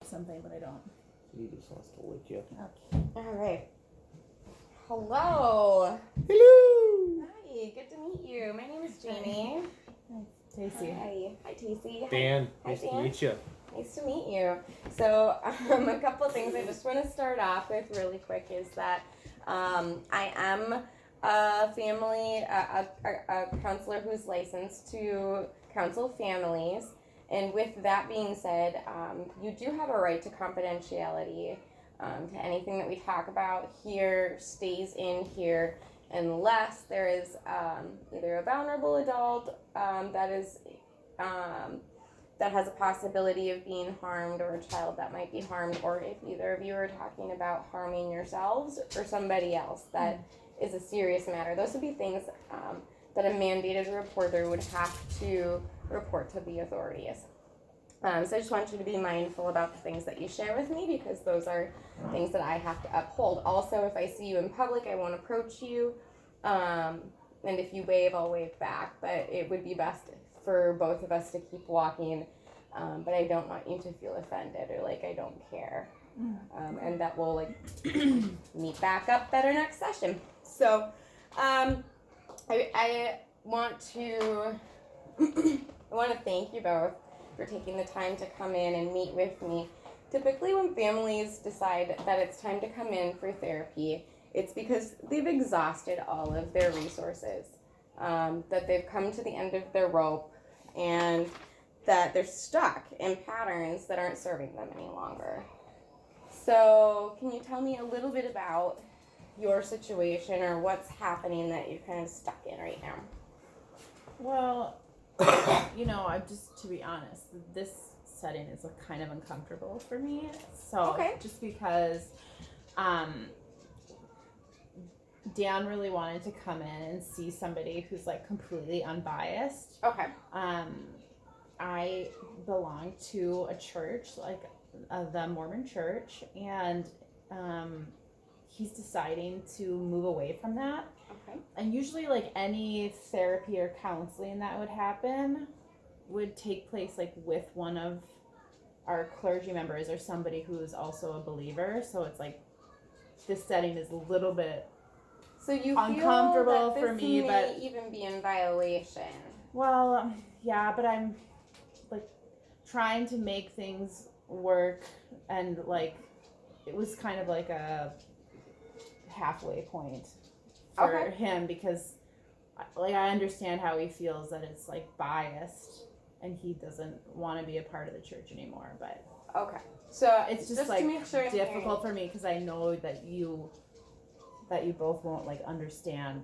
something, but I don't. He just wants to lick you. Okay. All right. Hello. Hello. Hi. Good to meet you. My name is Jamie. Tacey. Hi. Hi, Tacey. Dan, Hi, nice to Dan. meet you. Nice to meet you. So, a couple of things I just want to start off with really quick is that I am a family, a counselor who's licensed to counsel families. And with that being said, you do have a right to confidentiality. To anything that we talk about here stays in here unless there is either a vulnerable adult that has a possibility of being harmed, or a child that might be harmed, or if either of you are talking about harming yourselves or somebody else that is a serious matter. Those would be things that a mandated reporter would have to report to the authorities. So I just want you to be mindful about the things that you share with me, because those are things that I have to uphold. Also, if I see you in public, I won't approach you. And if you wave, I'll wave back. But it would be best for both of us to keep walking. But I don't want you to feel offended or like I don't care. And that will meet back up better next session. So I want to thank you both for taking the time to come in and meet with me. Typically when families decide that it's time to come in for therapy, it's because they've exhausted all of their resources, that they've come to the end of their rope, and that they're stuck in patterns that aren't serving them any longer. So can you tell me a little bit about your situation, or what's happening that you're kind of stuck in right now? Well, I'm just, to be honest, this setting is kind of uncomfortable for me. So, Okay. Just because Dan really wanted to come in and see somebody who's completely unbiased. Okay. I belong to a church, the Mormon church, and he's deciding to move away from that. Okay. And usually, any therapy or counseling that would happen would take place, with one of our clergy members or somebody who's also a believer. So it's this setting is a little bit So you uncomfortable feel that for this me, may but even be in violation. well, yeah, but I'm trying to make things work, and it was kind of like a halfway point for him, because I understand how he feels that it's biased and he doesn't want to be a part of the church anymore, but Okay. So it's just to make sure I'm difficult for me, because I know that you both won't understand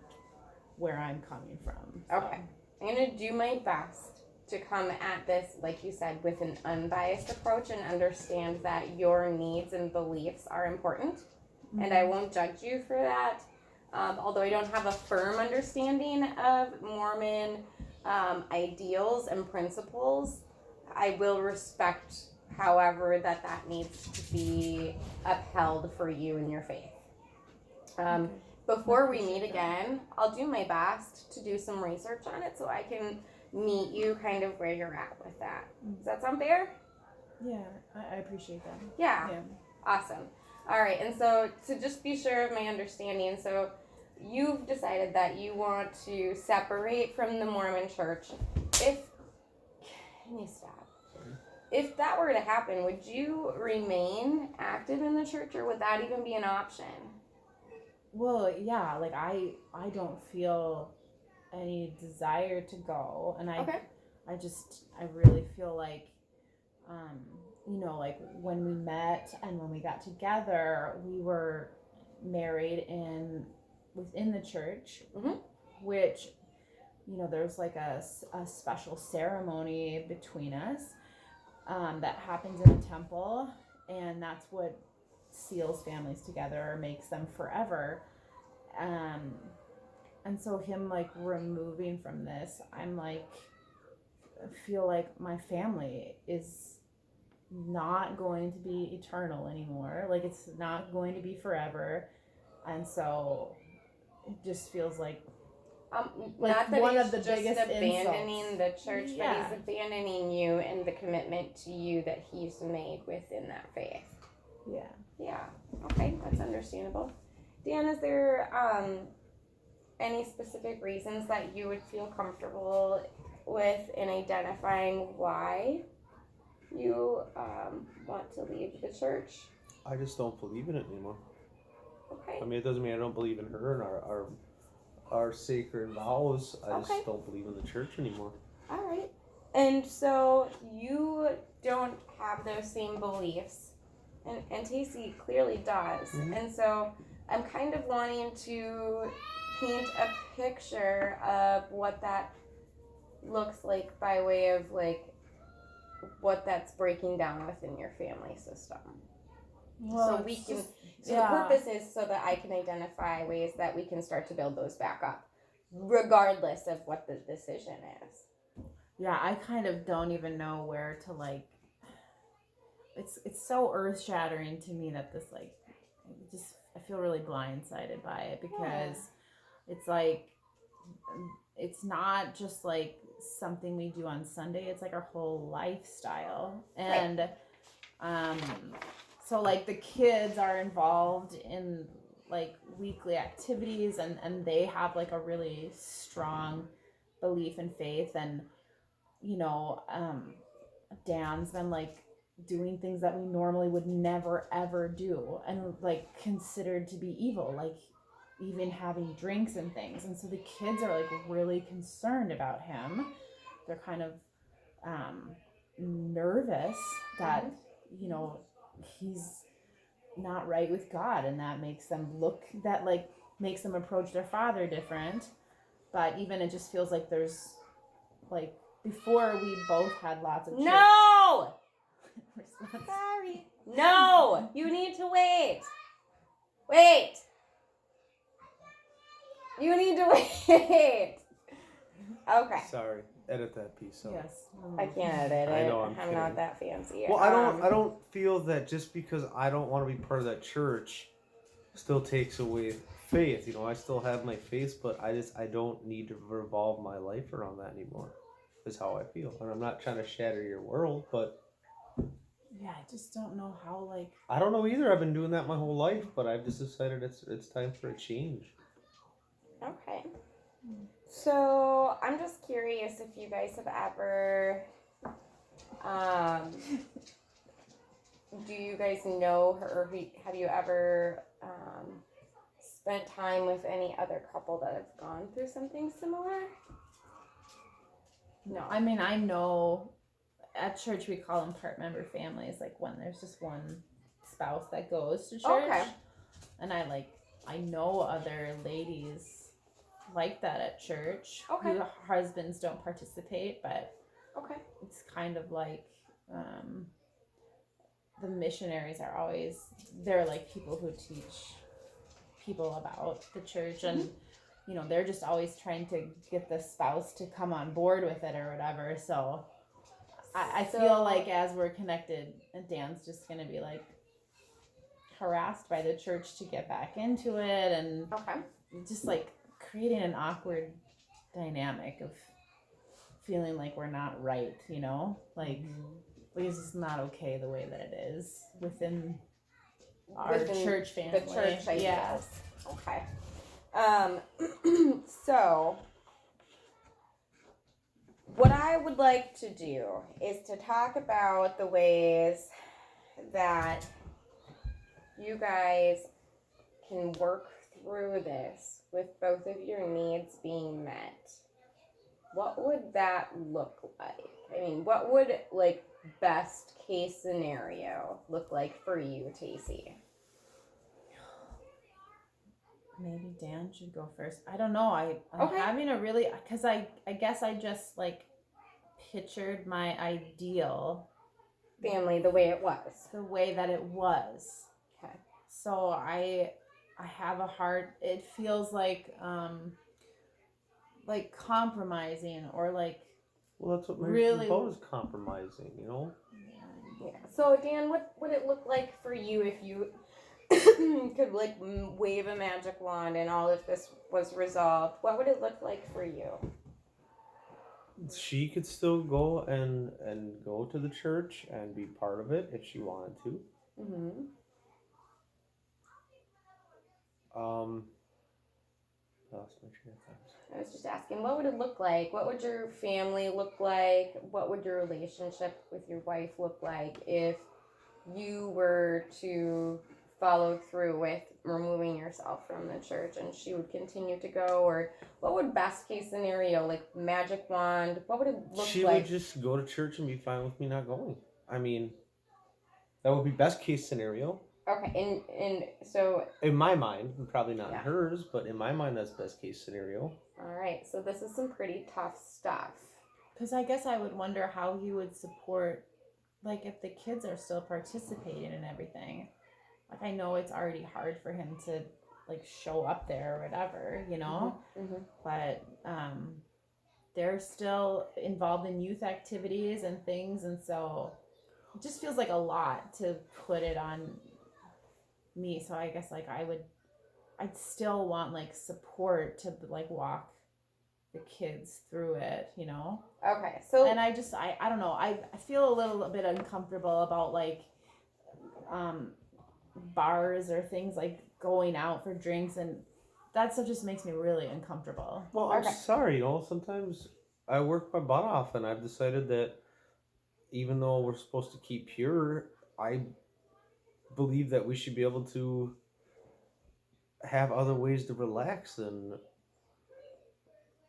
where I'm coming from. So. Okay. I'm going to do my best to come at this, like you said, with an unbiased approach, and understand that your needs and beliefs are important. Mm-hmm. And I won't judge you for that. Although I don't have a firm understanding of Mormon ideals and principles, I will respect, however, that needs to be upheld for you in your faith. Okay. Before we meet again, I'll do my best to do some research on it so I can meet you kind of where you're at with that. Does that sound fair? Yeah, I appreciate that. Yeah. Awesome. All right, and so to just be sure of my understanding, so you've decided that you want to separate from the Mormon church. Can you stop? If that were to happen, would you remain active in the church, or would that even be an option? Well, yeah, I don't feel any desire to go, and I really feel when we met and when we got together, we were married within the church, mm-hmm. which, there's a special ceremony between us that happens in the temple, and that's what seals families together or makes them forever. And so him removing from this, I'm feel like my family is not going to be eternal anymore. It's not going to be forever. And so it just feels like Like, not that one he's of the just biggest abandoning the church, Yeah. but he's abandoning you and the commitment to you that he's made within that faith. Yeah. Yeah. Okay, that's understandable. Dan, is there any specific reasons that you would feel comfortable with in identifying why you want to leave the church? I just don't believe in it anymore. Okay. I mean, it doesn't mean I don't believe in her and our sacred vows. I Okay. just don't believe in the church anymore. All right. And so you don't have those same beliefs, and Tacey clearly does. Mhm. And so I'm kind of wanting to paint a picture of what that looks like by way of like what that's breaking down within your family system. Well, So we it's can. just- So yeah. the purpose is so that I can identify ways that we can start to build those back up, regardless of what the decision is. Yeah, I kind of don't even know where to like. It's so earth shattering to me that this like, I feel really blindsided by it because it's like, it's not just like something we do on Sunday. It's like our whole lifestyle, and so like the kids are involved in like weekly activities, and they have like a really strong belief in faith, and Dan's been like doing things that we normally would never ever do and like considered to be evil, like even having drinks and things. And so the kids are like really concerned about him. They're kind of nervous that he's not right with God, and that makes them makes them approach their father different. But even it just feels like there's like, before we both had lots of No! Sorry. No! You need to wait. Wait! You need to wait. Okay. Sorry, edit that piece out. Yes. I can't edit it. I know, I'm I'm kidding. not that fancy. Well, I don't feel that just because I don't want to be part of that church still takes away faith. I still have my faith, but I don't need to revolve my life around that anymore. Is how I feel. And I'm not trying to shatter your world, but Yeah, I just don't know how, like. I don't know either. I've been doing that my whole life, but I've just decided it's time for a change. Okay. So I'm just curious if you guys have ever, do you guys know her, or have you ever spent time with any other couple that have gone through something similar? No. I mean, I know at church we call them part member families, like when there's just one spouse that goes to church. Okay. And I know other ladies like that at church. Okay. Whose husbands don't participate, but Okay. it's kind of like the missionaries are always, they're like people who teach people about the church, and they're just always trying to get the spouse to come on board with it or whatever. So I feel like as we're connected, Dan's just gonna be like harassed by the church to get back into it, and just like creating an awkward dynamic of feeling like we're not right, like it's just not okay the way that it is within our church family. The church ideas. Yeah. Okay. So what I would like to do is to talk about the ways that you guys can work through this with both of your needs being met. What would that look like? I mean, what would best case scenario look like for you, Tacey? Maybe Dan should go first. I don't know. I'm having a really, because I guess I just pictured my ideal family the way it was. The way that it was. Okay. So I have a hard, it feels like compromising or well, that's what marriage really is about, is compromising, Yeah. So Dan, what would it look like for you if you could like wave a magic wand and all of this was resolved, what would it look like for you? She could still go and go to the church and be part of it if she wanted to. Mm-hmm. I lost my train of thought. I was just asking, what would it look like? What would your family look like? What would your relationship with your wife look like if you were to follow through with removing yourself from the church and she would continue to go? Or what would best case scenario, like magic wand, what would it look She like? would just go to church and be fine with me not going. I mean, that would be best case scenario. Okay, and so in my mind, probably not Yeah. in hers, but in my mind, that's best case scenario. all right, so this is some pretty tough stuff. Because I guess I would wonder how he would support, like, if the kids are still participating and everything. Like, I know it's already hard for him to, like, show up there or whatever, you know? Mm-hmm. But they're still involved in youth activities and things, and so it just feels like a lot to put it on me. So I guess, like, I'd still want, like, support to, like, walk the kids through it, you know? Okay, so And I don't know, I feel a little bit uncomfortable about, like, bars or things, like going out for drinks, and that stuff just makes me really uncomfortable. Well, I'm Okay. sorry, sometimes I work my butt off, and I've decided that even though we're supposed to keep pure, I believe that we should be able to have other ways to relax than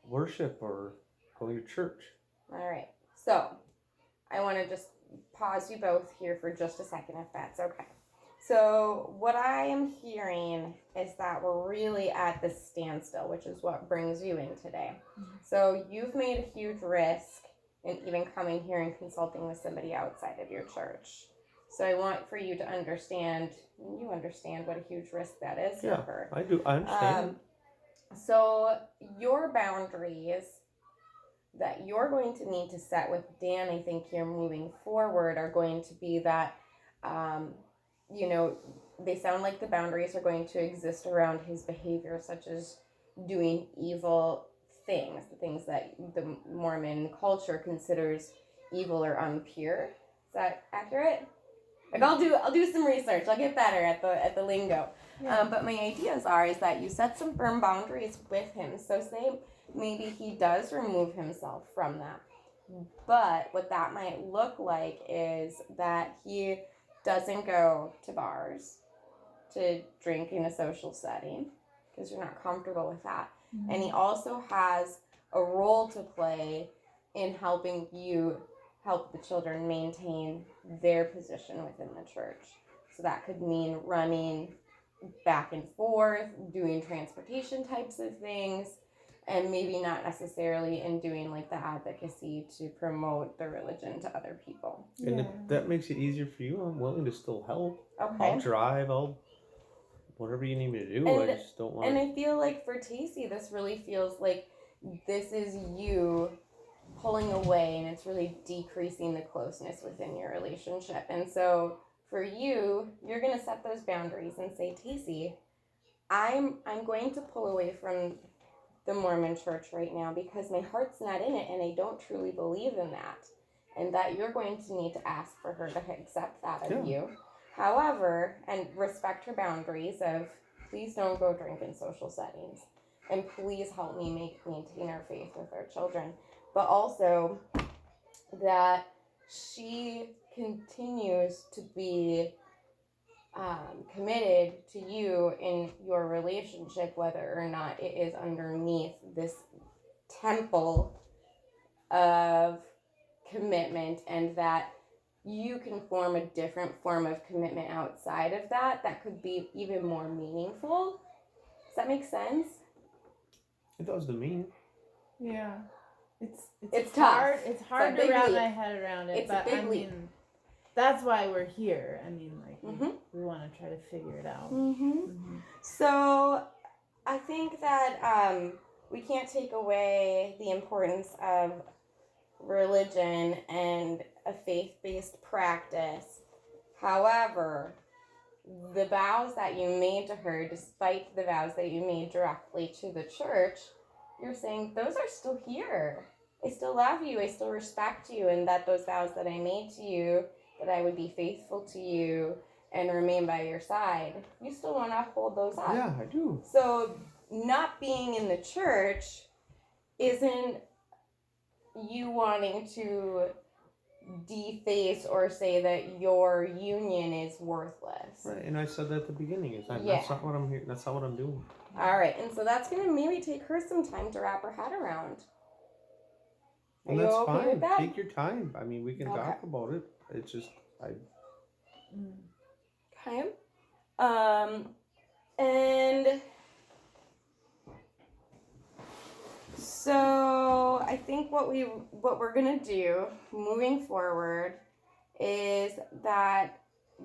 worship or going to church. all right, so I want to just pause you both here for just a second, if that's okay. So what I am hearing is that we're really at this standstill, which is what brings you in today. Mhm. So you've made a huge risk in even coming here and consulting with somebody outside of your church. So I want for you to understand, and you understand what a huge risk that is for her. I do. I understand. So your boundaries that you're going to need to set with Dan, I think here moving forward, are going to be that, they sound like the boundaries are going to exist around his behavior, such as doing evil things, the things that the Mormon culture considers evil or impure. Is that accurate? Like, I'll do some research. I'll get better at the lingo. Yeah. But my ideas is that you set some firm boundaries with him. So say maybe he does remove himself from that. But what that might look like is that he doesn't go to bars to drink in a social setting because you're not comfortable with that. Mm-hmm. And he also has a role to play in helping you help the children maintain their position within the church. So that could mean running back and forth, doing transportation types of things, and maybe not necessarily in doing like the advocacy to promote the religion to other people. And if that makes it easier for you, I'm willing to still help. Okay. I'll drive. Whatever you need me to do. And- I just don't want. And I feel like for Tacey, this really feels like this is you pulling away, and it's really decreasing the closeness within your relationship. And so for you, you're gonna set those boundaries and say, Tacey, I'm going to pull away from the Mormon church right now because my heart's not in it, and I don't truly believe in that, and that you're going to need to ask for her to accept that of you. However, and respect her boundaries of, please don't go drink in social settings, and please help me maintain our faith with our children. But also that she continues to be committed to you in your relationship, whether or not it is underneath this temple of commitment, and that you can form a different form of commitment outside of that could be even more meaningful. Does that make sense? It does to me. Yeah. It's tough. It's hard It's a to big wrap leap. my head around it. It's a but big I leap. mean, that's why we're here. I mean, like, Mhm. we want to try to figure it out. Mm-hmm. Mm-hmm. So I think that we can't take away the importance of religion and a faith-based practice. However, the vows that you made to her, despite the vows that you made directly to the church, you're saying those are still here. I still love you, I still respect you, and that those vows that I made to you, that I would be faithful to you and remain by your side, you still want to hold those up. Yeah, I do. So not being in the church isn't you wanting to deface or say that your union is worthless. Right, and I said that at the beginning. That's Yeah. not what I'm here. That's not what I'm doing. All right, and so that's gonna maybe take her some time to wrap her head around. Are And you that's okay fine. with that? Take your time. I mean, we can Okay. talk about it. It's just Okay. And so I think what we're gonna do moving forward is that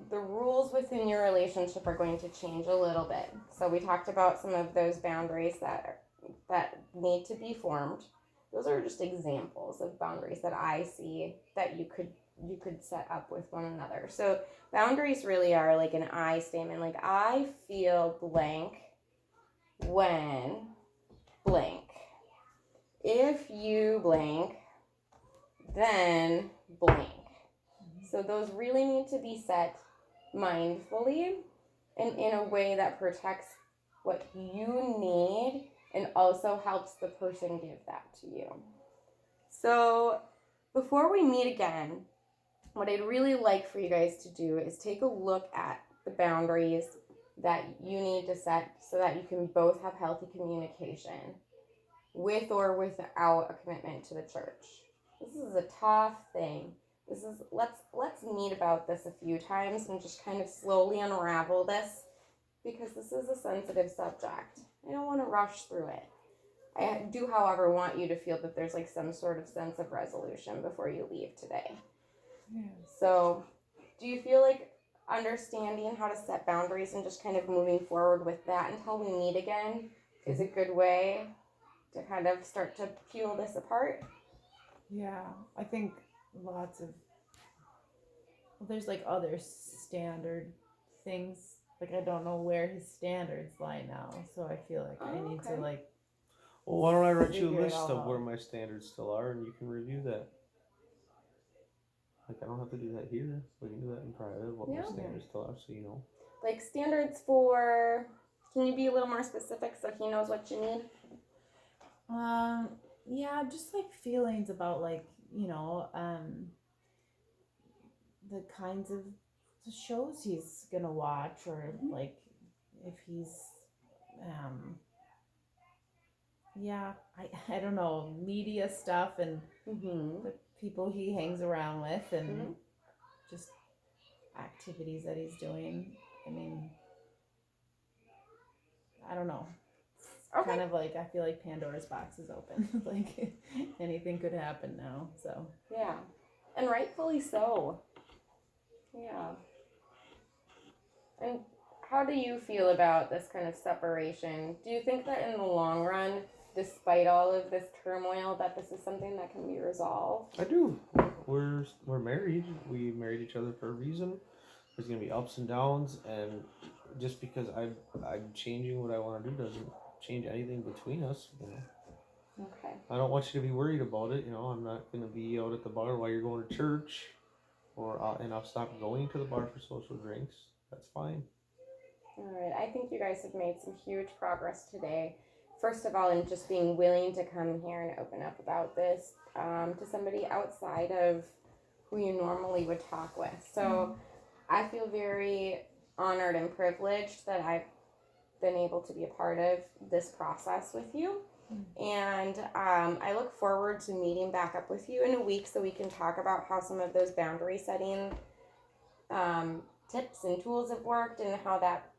the rules within your relationship are going to change a little bit. So we talked about some of those boundaries that need to be formed. Those are just examples of boundaries that I see that you could set up with one another. So boundaries really are like an I statement. Like, I feel blank when blank. If you blank, then blank. So those really need to be set mindfully and in a way that protects what you need and also helps the person give that to you. So before we meet again, what I'd really like for you guys to do is take a look at the boundaries that you need to set so that you can both have healthy communication with or without a commitment to the church. This is a tough thing. Let's meet about this a few times and just kind of slowly unravel this, because this is a sensitive subject. I don't want to rush through it. I do, however, want you to feel that there's like some sort of sense of resolution before you leave today. Yeah. So, do you feel like understanding how to set boundaries and just kind of moving forward with that until we meet again is a good way to kind of start to peel this apart? Yeah, I think there's like other standard things. Like, I don't know where his standards lie now, so I feel like I need to okay. like. well, why don't I write you a Figure it list all of out. where my standards still are, and you can review that. Like, I don't have to do that here. We can do that in private. What Yeah. my standards still are, so you know. Like standards for. Can you be a little more specific so he knows what you need? Yeah, just like feelings about like, the kinds of shows he's gonna watch, or like if he's yeah, I don't know, media stuff and Mm-hmm. the people he hangs around with, and Mhm. just activities that he's doing. I mean, I don't know. Okay. Kind of like, I feel like Pandora's box is open. Like, anything could happen now. So Yeah. And rightfully so. Yeah. And how do you feel about this kind of separation? Do you think that in the long run, despite all of this turmoil, that this is something that can be resolved? I do. We're married. We married each other for a reason. There's gonna be ups and downs, and just because I'm changing what I want to do doesn't change anything between us. You know. Okay. I don't want you to be worried about it. You know, I'm not gonna be out at the bar while you're going to church, and I'll stop going to the bar for social drinks. That's fine. All right. I think you guys have made some huge progress today. First of all, in just being willing to come here and open up about this to somebody outside of who you normally would talk with. So I feel very honored and privileged that I've been able to be a part of this process with you. And I look forward to meeting back up with you in a week so we can talk about how some of those boundary setting tips and tools have worked, and how that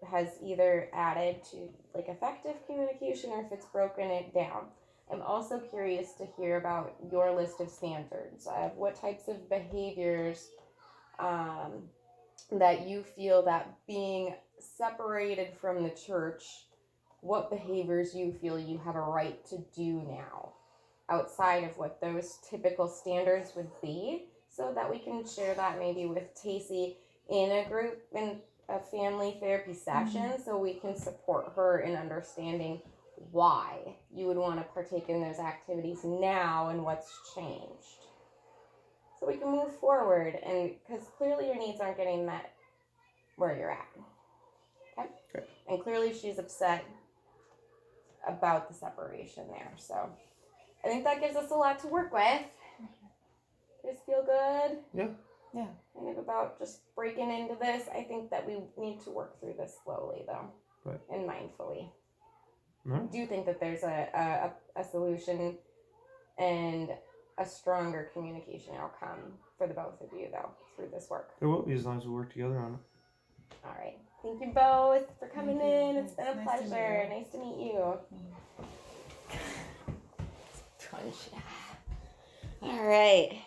has either added to like effective communication or if it's broken it down. I'm also curious to hear about your list of standards. What types of behaviors that you feel that being separated from the church, what behaviors you feel you have a right to do now outside of what those typical standards would be, so that we can share that maybe with Tacey in a group and a family therapy session so we can support her in understanding why you would want to partake in those activities now and what's changed. So we can move forward, and because clearly your needs aren't getting met where you're at. Okay? And clearly she's upset about the separation there. So I think that gives us a lot to work with. You guys feel good? Yeah. Yeah. Kind of about just breaking into this. I think that we need to work through this slowly, though. Right. And mindfully. Right. I do think that there's a solution and a stronger communication outcome for the both of you, though, through this work. There will be, as long as we work together on it. All right. Thank you both for coming Thank you. in. It's been a Nice to meet pleasure. you. Nice to meet you. Mm. All right.